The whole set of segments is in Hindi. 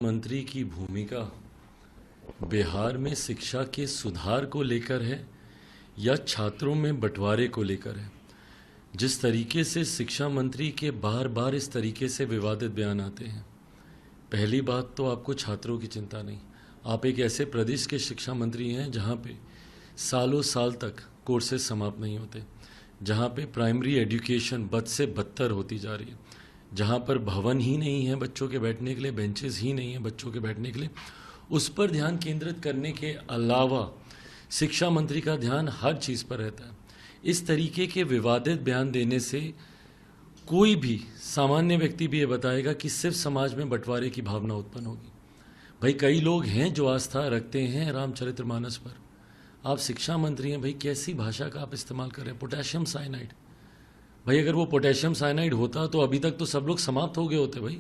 मंत्री की भूमिका बिहार में शिक्षा के सुधार को लेकर है या छात्रों में बंटवारे को लेकर है। जिस तरीके से शिक्षा मंत्री के बार बार इस तरीके से विवादित बयान आते हैं, पहली बात तो आपको छात्रों की चिंता नहीं। आप एक ऐसे प्रदेश के शिक्षा मंत्री हैं जहां पे सालों साल तक कोर्सेज समाप्त नहीं होते, जहां पे प्राइमरी एजुकेशन बद से बदतर होती जा रही है, जहां पर भवन ही नहीं है बच्चों के बैठने के लिए, बेंचेस ही नहीं है बच्चों के बैठने के लिए। उस पर ध्यान केंद्रित करने के अलावा शिक्षा मंत्री का ध्यान हर चीज़ पर रहता है। इस तरीके के विवादित बयान देने से कोई भी सामान्य व्यक्ति भी ये बताएगा कि सिर्फ समाज में बंटवारे की भावना उत्पन्न होगी। भाई कई लोग हैं जो आस्था रखते हैं रामचरितमानस पर। आप शिक्षा मंत्री हैं, भाई कैसी भाषा का आप इस्तेमाल कर रहे हैं। पोटेशियम साइनाइड, भाई अगर वो पोटेशियम साइनाइड होता तो अभी तक तो सब लोग समाप्त हो गए होते। भाई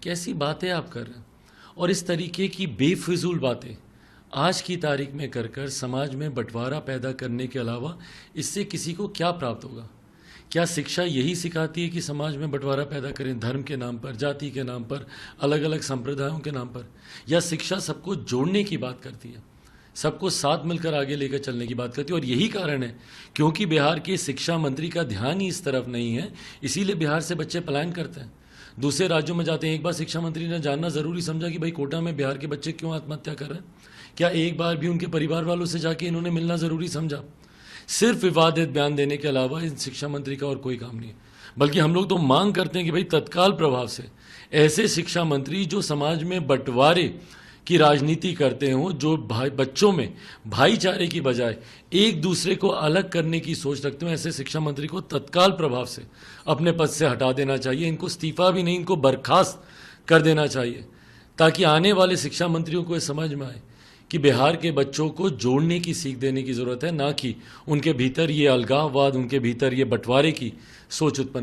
कैसी बातें आप कर रहे हैं। और इस तरीके की बेफिजूल बातें आज की तारीख में कर कर समाज में बंटवारा पैदा करने के अलावा इससे किसी को क्या प्राप्त होगा। क्या शिक्षा यही सिखाती है कि समाज में बंटवारा पैदा करें धर्म के नाम पर, जाति के नाम पर, अलग अलग संप्रदायों के नाम पर? या शिक्षा सबको जोड़ने की बात करती है, सबको साथ मिलकर आगे लेकर चलने की बात करती है? और यही कारण है क्योंकि बिहार के शिक्षा मंत्री का ध्यान ही इस तरफ नहीं है, इसीलिए बिहार से बच्चे पलायन करते हैं, दूसरे राज्यों में जाते हैं। एक बार शिक्षा मंत्री ने जानना जरूरी समझा कि भाई कोटा में बिहार के बच्चे क्यों आत्महत्या कर रहे हैं? क्या एक बार भी उनके परिवार वालों से जाके इन्होंने मिलना जरूरी समझा? सिर्फ विवादित बयान देने के अलावा इन शिक्षा मंत्री का और कोई काम नहीं है। बल्कि हम लोग तो मांग करते हैं कि भाई तत्काल प्रभाव से ऐसे शिक्षा मंत्री जो समाज में बंटवारे की राजनीति करते हों, जो बच्चों में भाईचारे की बजाय एक दूसरे को अलग करने की सोच रखते हो, ऐसे शिक्षा मंत्री को तत्काल प्रभाव से अपने पद से हटा देना चाहिए। इनको इस्तीफा भी नहीं, इनको बर्खास्त कर देना चाहिए, ताकि आने वाले शिक्षा मंत्रियों को ये समझ में आए कि बिहार के बच्चों को जोड़ने की सीख देने की जरूरत है, ना कि उनके भीतर ये अलगाववाद, उनके भीतर ये बंटवारे की सोच उत्पन्न